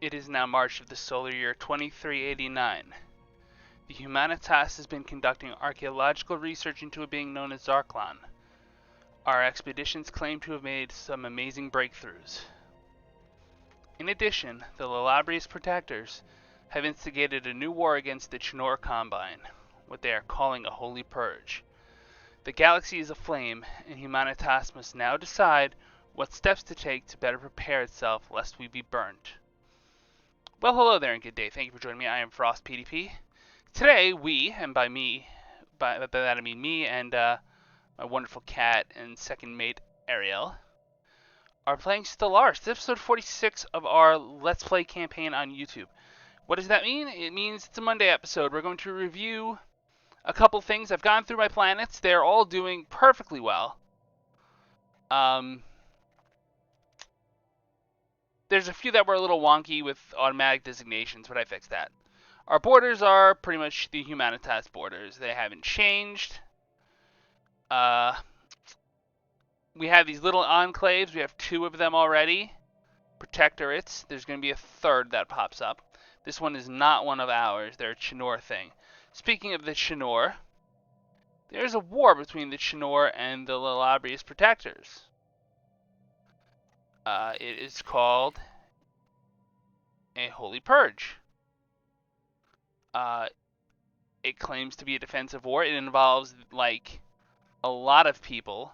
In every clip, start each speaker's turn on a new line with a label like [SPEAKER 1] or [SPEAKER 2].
[SPEAKER 1] It is now March of the solar year 2389. The Humanitas has been conducting archaeological research into a being known as Zarklon. Our expeditions claim to have made some amazing breakthroughs. In addition, the Stellaris protectors have instigated a new war against the Chinor Combine, what they are calling a holy purge. The galaxy is aflame, and Humanitas must now decide what steps to take to better prepare itself lest we be burnt. Well, hello there and good day. Thank you for joining me. I am FrostPDP. Today, we, and by that I mean me and my wonderful cat and second mate, Ariel, are playing Stellaris. This is episode 46 of our Let's Play campaign on YouTube. What does that mean? It means it's a Monday episode. We're going to review a couple things. I've gone through my planets. They're all doing perfectly well. There's a few that were a little wonky with automatic designations, but I fixed that. Our borders are pretty much the Humanitas borders. They haven't changed. We have these little enclaves. We have 2 of them already. Protectorates. There's going to be a 3rd that pops up. This one is not one of ours. They're a Chinor thing. Speaking of the Chinor, there's a war between the Chinor and the Stellaris protectors. It is called a Holy Purge. It claims to be a defensive war. It involves, like, a lot of people.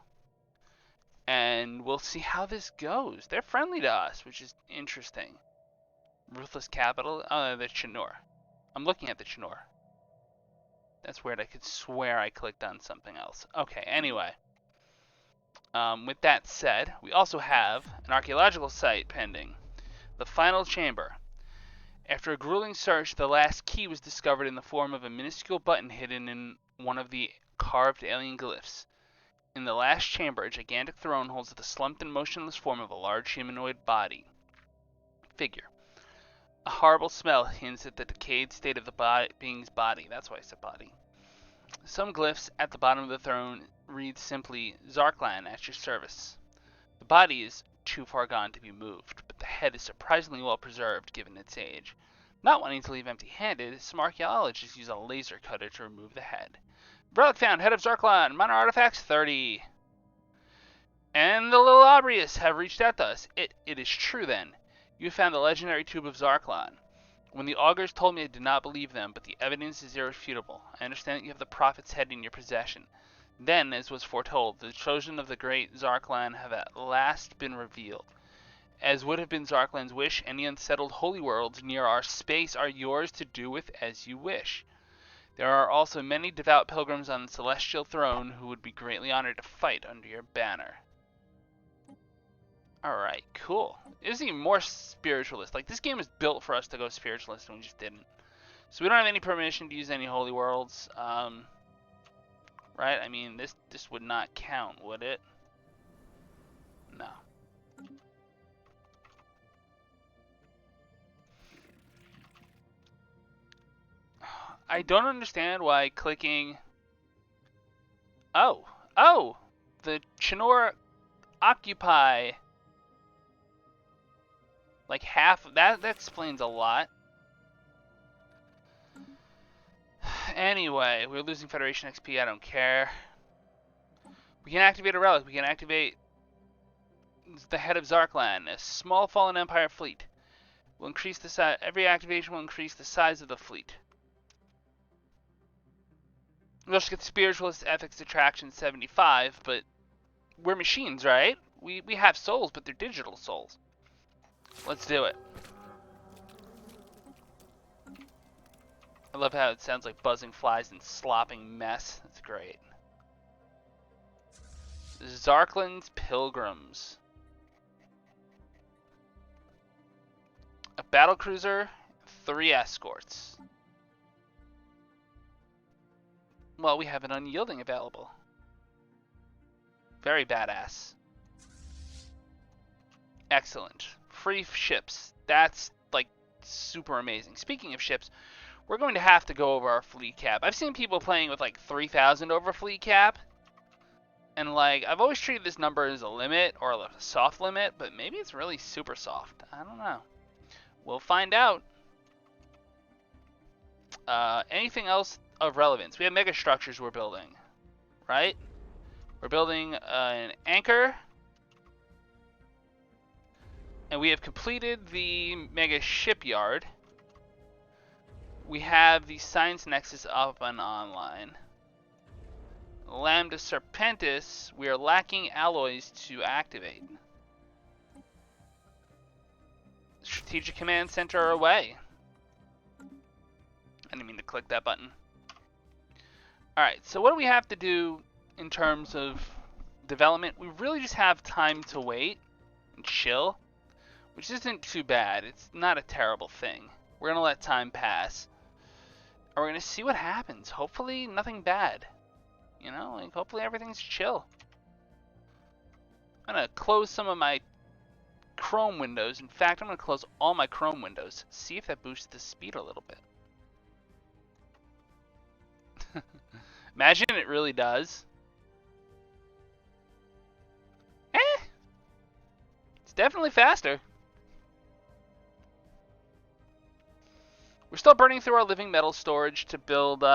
[SPEAKER 1] And we'll see how this goes. They're friendly to us, which is interesting. Ruthless capital? Oh, the Chinor. I'm looking at the Chinor. That's weird. I could swear I clicked on something else. Okay, anyway. With that said, we also have an archaeological site pending. The Final Chamber. After a grueling search, the last key was discovered in the form of a minuscule button hidden in one of the carved alien glyphs. In the last chamber, a gigantic throne holds the slumped and motionless form of a large humanoid figure. A horrible smell hints at the decayed state of the being's body. That's why I said body. Some glyphs at the bottom of the throne read simply, Zarklon at your service. The body is too far gone to be moved, but the head is surprisingly well preserved given its age. Not wanting to leave empty-handed, some archaeologists use a laser cutter to remove the head. Relic found, head of Zarklon, minor artifacts 30. And the Stellaris have reached out to us. It is true then. You found the legendary tube of Zarklon. When the augurs told me I did not believe them, but the evidence is irrefutable. I understand that you have the prophet's head in your possession. Then, as was foretold, the children of the great Zarklon have at last been revealed. As would have been Zarklon's wish, any unsettled holy worlds near our space are yours to do with as you wish. There are also many devout pilgrims on the celestial throne who would be greatly honored to fight under your banner. Alright, cool. It was even more spiritualist. Like, this game was built for us to go spiritualist, and we just didn't. So we don't have any permission to use any holy worlds. Right? I mean, this would not count, would it? No. I don't understand why clicking... Oh! The Chinor occupy... like half... That explains a lot. Anyway, we're losing Federation XP. I don't care. We can activate a relic. We can activate the head of Zarklon, a small fallen Empire fleet. Will increase the size. Every activation will increase the size of the fleet. We'll just get spiritualist ethics attraction 75, but we're machines, right? We have souls, but they're digital souls. Let's do it. I love how it sounds like buzzing flies and slopping mess. That's great. Zarklon's Pilgrims. A battlecruiser, 3 escorts. Well, we have an unyielding available. Very badass. Excellent. Free ships. That's, like, super amazing. Speaking of ships, we're going to have to go over our fleet cap. I've seen people playing with, like, 3,000 over fleet cap. And, like, I've always treated this number as a limit or a soft limit, but maybe it's really super soft. I don't know. We'll find out. Anything else of relevance? We have mega structures we're building, right? We're building an anchor. And we have completed the mega shipyard. We have the Science Nexus up and online. Lambda Serpentis, we are lacking alloys to activate. Strategic Command Center away. I didn't mean to click that button. Alright, so what do we have to do in terms of development? We really just have time to wait and chill, which isn't too bad. It's not a terrible thing. We're going to let time pass. And we're going to see what happens. Hopefully nothing bad. You know, like hopefully everything's chill. I'm going to close some of my Chrome windows. In fact, I'm going to close all my Chrome windows. See if that boosts the speed a little bit. Imagine it really does. It's definitely faster. We're still burning through our living metal storage to build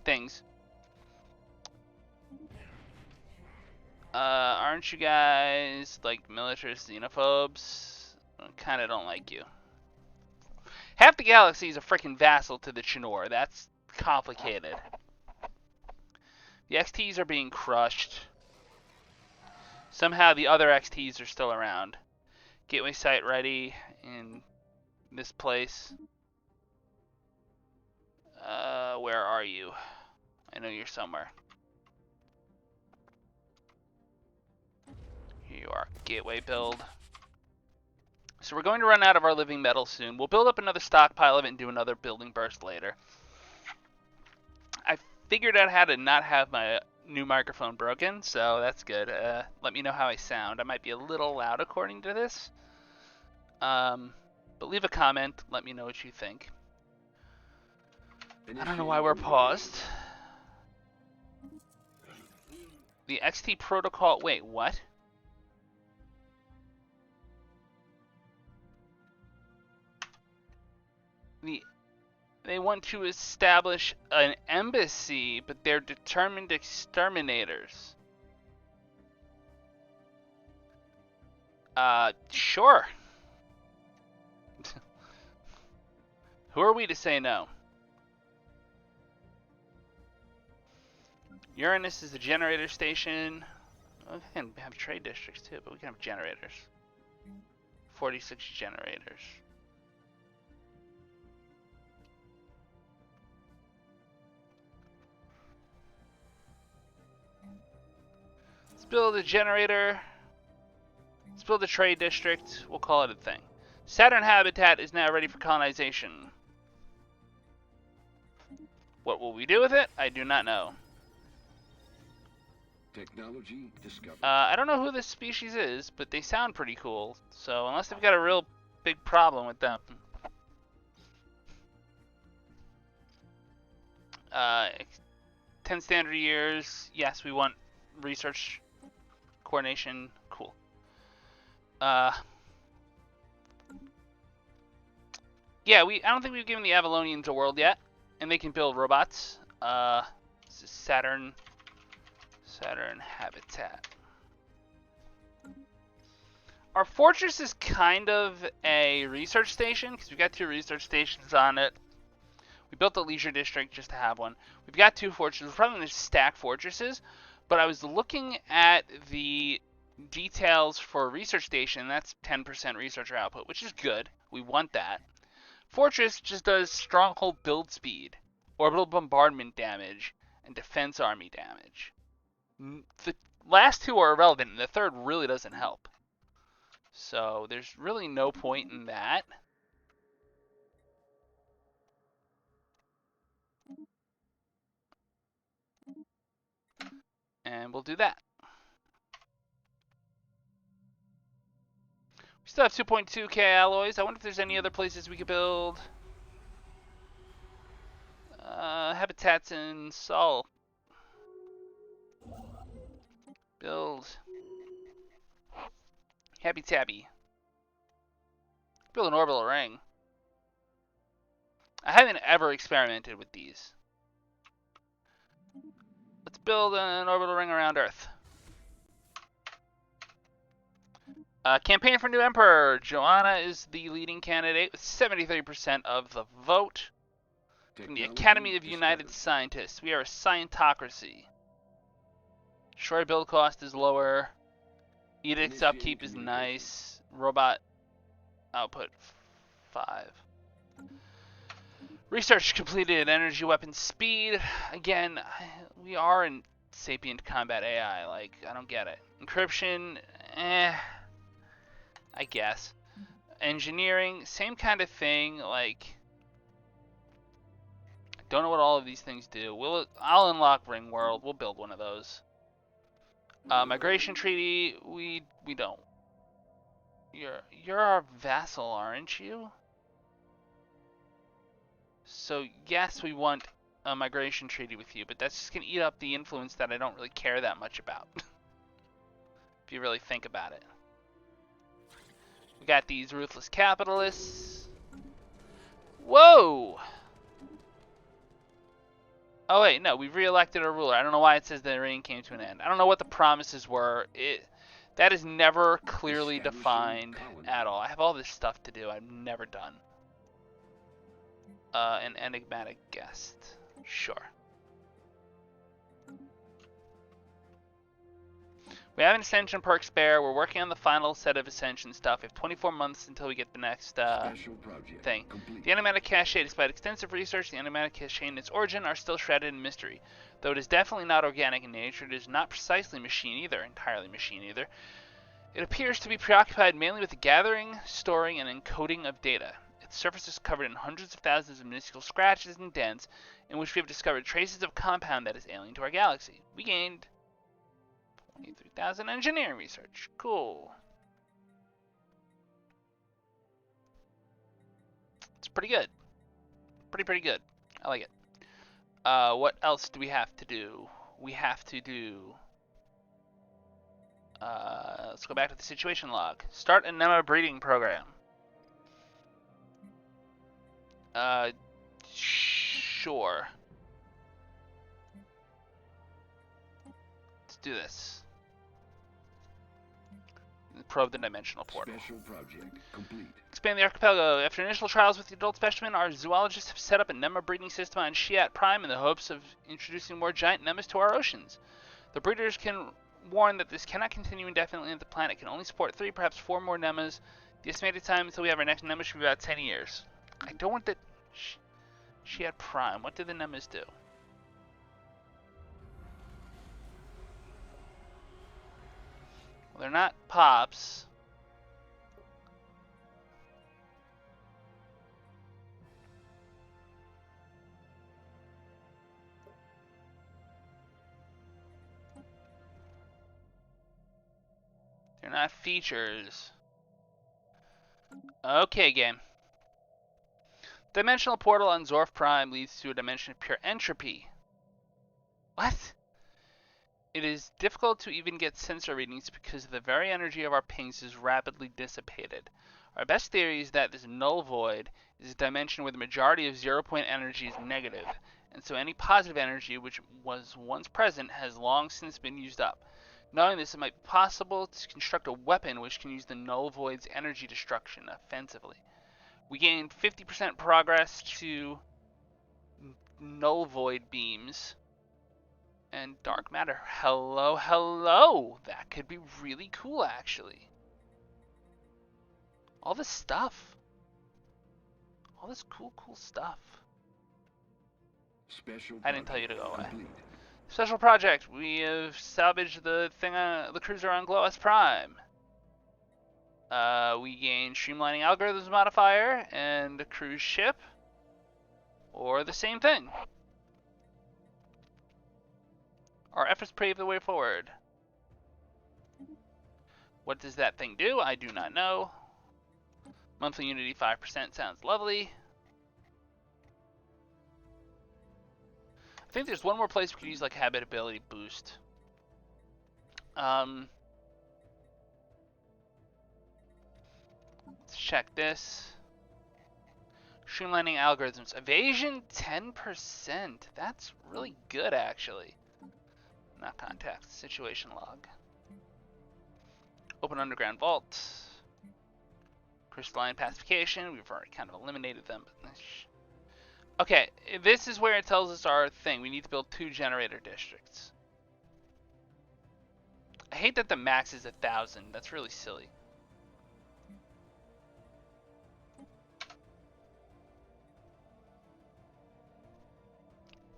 [SPEAKER 1] things. Aren't you guys like militarist xenophobes? I kind of don't like you. Half the galaxy is a freaking vassal to the Chinor. That's complicated. The XTs are being crushed. Somehow the other XTs are still around. Gateway site ready in this place. Where are you? I know you're somewhere. Here you are. Gateway build. So we're going to run out of our living metal soon. We'll build up another stockpile of it and do another building burst later. I figured out how to not have my new microphone broken, so that's good. Let me know how I sound. I might be a little loud according to this. But leave a comment. Let me know what you think. I don't know why we're paused. The XT protocol... Wait, what? They want to establish an embassy, but they're determined exterminators. Sure. Who are we to say no? Uranus is a generator station. We can have trade districts too, but we can have generators. 46 generators. Let's build a generator. Let's build a trade district. We'll call it a thing. Saturn habitat is now ready for colonization. What will we do with it? I do not know.
[SPEAKER 2] Technology discovered.
[SPEAKER 1] I don't know who this species is, but they sound pretty cool. So unless they've got a real big problem with them. 10 standard years. Yes, we want research coordination. Cool. Yeah, I don't think we've given the Avalonians a world yet, and they can build robots. This is Saturn habitat. Our fortress is kind of a research station because we've got 2 research stations on it. We built a leisure district just to have one. We've got 2 fortresses. We're probably going to stack fortresses, but I was looking at the details for a research station. That's 10% researcher output, which is good. We want that. Fortress just does stronghold build speed, orbital bombardment damage, and defense army damage. The last 2 are irrelevant, and the third really doesn't help. So there's really no point in that. And we'll do that. We still have 2.2k alloys. I wonder if there's any other places we could build. Habitats in Sol. Build. Happy Tabby. Build an orbital ring. I haven't ever experimented with these. Let's build an orbital ring around Earth. Campaign for new emperor. Joanna is the leading candidate with 73% of the vote. From the Academy of United Scientists. We are a scientocracy. Destroyer build cost is lower. Edict's upkeep is nice. Robot output 5. Research completed. Energy weapon speed. Again, we are in sapient combat AI. Like, I don't get it. Encryption, I guess. Engineering, same kind of thing. Like, I don't know what all of these things do. I'll unlock Ring World. We'll build one of those. Migration treaty, we don't. You're our vassal, aren't you? So yes, we want a migration treaty with you, but that's just gonna eat up the influence that I don't really care that much about. If you really think about it. We got these ruthless capitalists. Whoa! Oh wait, no, we've re-elected a ruler. I don't know why it says the reign came to an end. I don't know what the promises were. That is never clearly defined at all. I have all this stuff to do I've never done. An enigmatic guest. Sure. We have an ascension perk spare. We're working on the final set of ascension stuff. We have 24 months until we get the next thing. Complete. The enigmatic cache, despite extensive research, the enigmatic cache and its origin are still shrouded in mystery. Though it is definitely not organic in nature, it is not precisely entirely machine either. It appears to be preoccupied mainly with the gathering, storing, and encoding of data. Its surface is covered in hundreds of thousands of minuscule scratches and dents, in which we have discovered traces of compound that is alien to our galaxy. We gained 23,000 engineering research. Cool. It's pretty good. Pretty good. I like it. What else do we have to do? We have to do... let's go back to the situation log. Start a Nema breeding program. Sure. Let's do this. Probe the dimensional portal.
[SPEAKER 2] Special project complete.
[SPEAKER 1] Expand the archipelago. After initial trials with the adult specimen, our zoologists have set up a Nema breeding system on Shiat Prime in the hopes of introducing more giant Nemas to our oceans. The breeders can warn that this cannot continue indefinitely, and the planet can only support 3, perhaps 4 more Nemas. The estimated time until we have our next Nema should be about 10 years. I don't want that. Shiat Prime. What do the Nemas do? Well, they're not pops. They're not features. Okay, game. Dimensional portal on Zorf Prime leads to a dimension of pure entropy. What? It is difficult to even get sensor readings because the very energy of our pings is rapidly dissipated. Our best theory is that this null void is a dimension where the majority of 0 point energy is negative, and so any positive energy which was once present has long since been used up. Knowing this, it might be possible to construct a weapon which can use the null void's energy destruction offensively. We gained 50% progress to null void beams and dark matter. Hello. That could be really cool, actually. All this stuff. All this cool stuff. I didn't tell you to go away.
[SPEAKER 2] Complete.
[SPEAKER 1] Special project. We have salvaged the cruiser on Gloas Prime. We gain streamlining algorithms modifier and a cruise ship, or the same thing. Our efforts pave the way forward. What does that thing do? I do not know. Monthly Unity 5% sounds lovely. I think there's one more place we could use like habitability boost. Let's check this. Streamlining algorithms. Evasion 10%. That's really good, actually. Not contact. Situation log. Open underground vault. Crystalline pacification. We've already kind of eliminated them. But okay, this is where it tells us our thing. We need to build 2 generator districts. I hate that the max is 1,000. That's really silly.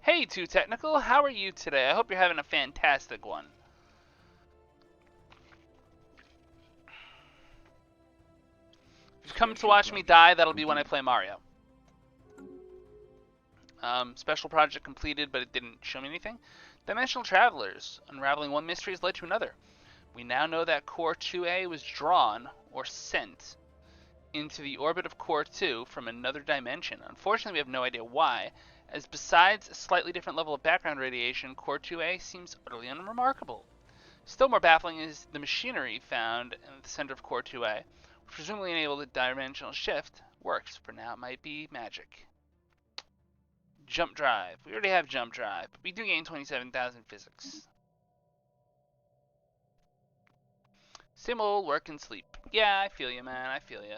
[SPEAKER 1] Hey, Too Technical, how are you today? I hope you're having a fantastic one. If you've come to watch me die, that'll be when I play Mario. Special project completed, but it didn't show me anything. Dimensional Travelers. Unraveling one mystery has led to another. We now know that Core 2A was drawn, or sent, into the orbit of Core 2 from another dimension. Unfortunately, we have no idea why, as besides a slightly different level of background radiation, Core 2A seems utterly unremarkable. Still more baffling is the machinery found in the center of Core 2A, which presumably enabled the dimensional shift. Works. For now, it might be magic. Jump drive. We already have jump drive, but we do gain 27,000 physics. Same old work and sleep. Yeah, I feel you, man. I feel you.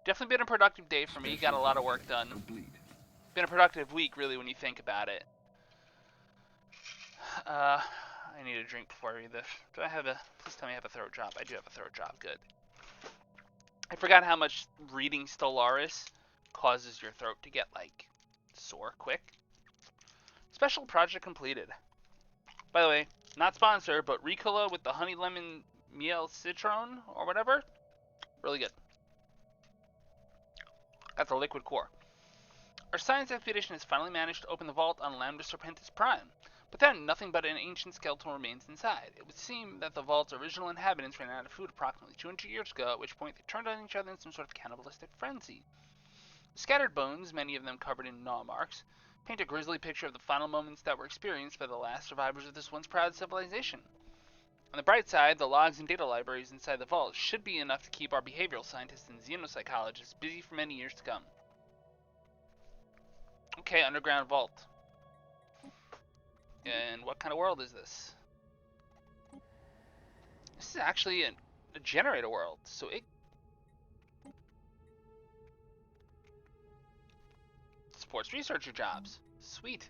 [SPEAKER 1] Definitely been a productive day for me. Got a lot of work done. Been a productive week, really, when you think about it. I need a drink before I read this. Do I have a... Please tell me I have a throat drop. I do have a throat drop. Good. I forgot how much reading Stellaris causes your throat to get, like, sore quick. Special project completed. By the way, not sponsored, but Ricola with the honey lemon miel citron or whatever. Really good. That's a liquid core. Our science expedition has finally managed to open the vault on Lambda Serpentis Prime, but then nothing but an ancient skeleton remains inside. It would seem that the vault's original inhabitants ran out of food approximately 200 years ago, at which point they turned on each other in some sort of cannibalistic frenzy. The scattered bones, many of them covered in gnaw marks, paint a grisly picture of the final moments that were experienced by the last survivors of this once proud civilization. On the bright side, the logs and data libraries inside the vault should be enough to keep our behavioral scientists and xenopsychologists busy for many years to come. Okay, underground vault. And what kind of world is this? This is actually a generator world, so it supports researcher jobs. Sweet.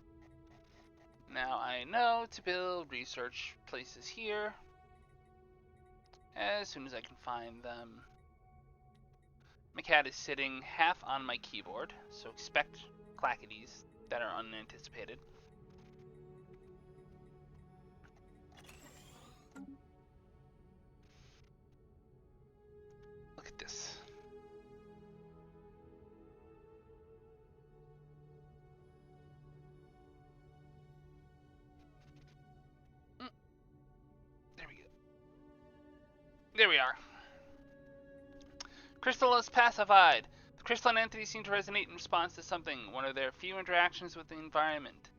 [SPEAKER 1] Now I know to build research places here as soon as I can find them. My cat is sitting half on my keyboard, so expect clackities that are unanticipated. Look at this. There we go. There we are. Crystallis pacified. The crystalline entities seem to resonate in response to something, one of their few interactions with the environment.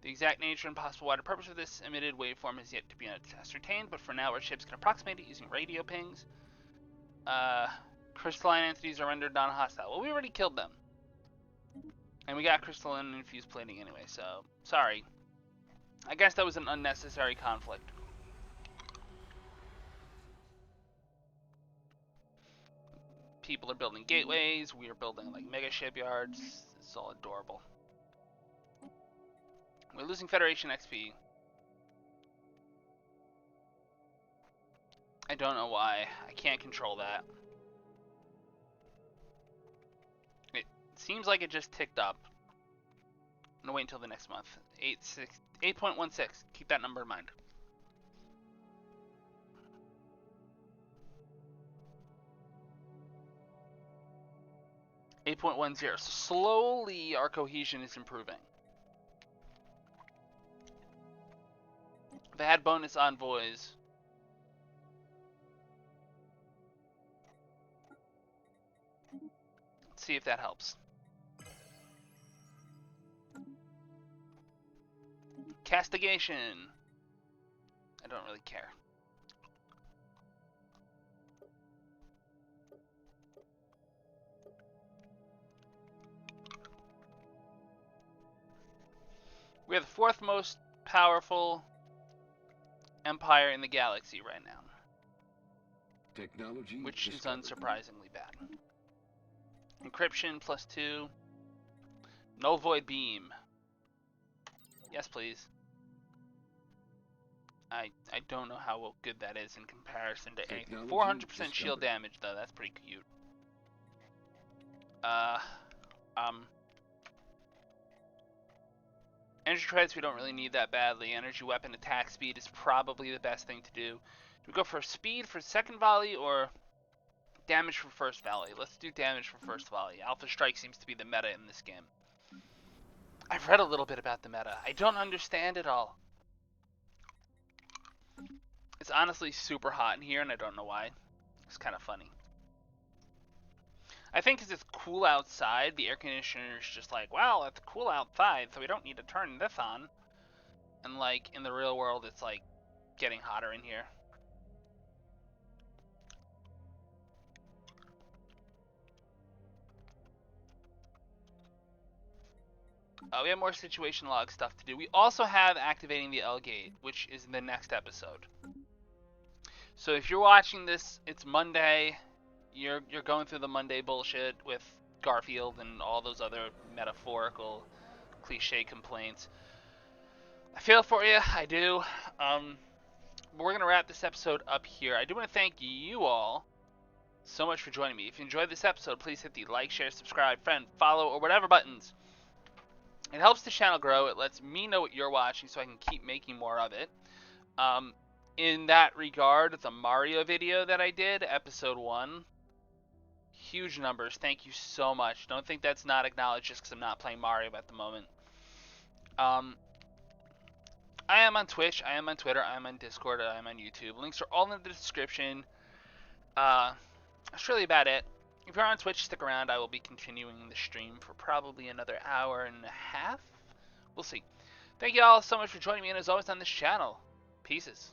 [SPEAKER 1] The exact nature and possible wider purpose of this emitted waveform is yet to be ascertained, but for now our ships can approximate it using radio pings. Crystalline entities are rendered non-hostile. Well, we already killed them. And we got crystalline infused plating anyway, so sorry. I guess that was an unnecessary conflict. People are building gateways, we are building like mega shipyards. It's all adorable. We're losing Federation XP. I don't know why. I can't control that. It seems like it just ticked up. I'm gonna wait until the next month. 8.16. Keep that number in mind. .10. So slowly our cohesion is improving. They had bonus envoys. Let's see if that helps. Castigation. I don't really care. We're the fourth most powerful empire in the galaxy right now,
[SPEAKER 2] Technology
[SPEAKER 1] which
[SPEAKER 2] discovered.
[SPEAKER 1] is unsurprisingly bad. Encryption +2. Null void beam. Yes, please. I don't know how good that is in comparison to anything. 400% shield damage though. That's pretty cute. Energy credits we don't really need that badly. Energy weapon attack speed is probably the best thing to do. Do we go for speed for second volley or damage for first volley? Let's do damage for first volley. Alpha Strike seems to be the meta in this game. I've read a little bit about the meta. I don't understand it all. It's honestly super hot in here and I don't know why. It's kind of funny. I think because it's cool outside, the air conditioner is just like, well, it's cool outside, so we don't need to turn this on. And like, in the real world, it's like getting hotter in here. We have more situation log stuff to do. We also have activating the L gate, which is in the next episode. So if you're watching this, it's Monday. You're going through the Monday bullshit with Garfield and all those other metaphorical cliche complaints. I feel for you, I do. But we're gonna wrap this episode up here. I do want to thank you all so much for joining me. If you enjoyed this episode, please hit the like, share, subscribe, friend, follow, or whatever buttons. It helps the channel grow. It lets me know what you're watching so I can keep making more of it. In that regard, the Mario video that I did, episode 1, huge numbers. Thank you so much. Don't think that's not acknowledged just because I'm not playing Mario at the moment. I am on Twitch, I am on Twitter, I am on Discord, I am on YouTube. Links are all in the description. That's really about it. If you're on Twitch, stick around. I will be continuing the stream for probably another hour and a half. We'll see. Thank you all so much for joining me, and as always on this channel, pieces.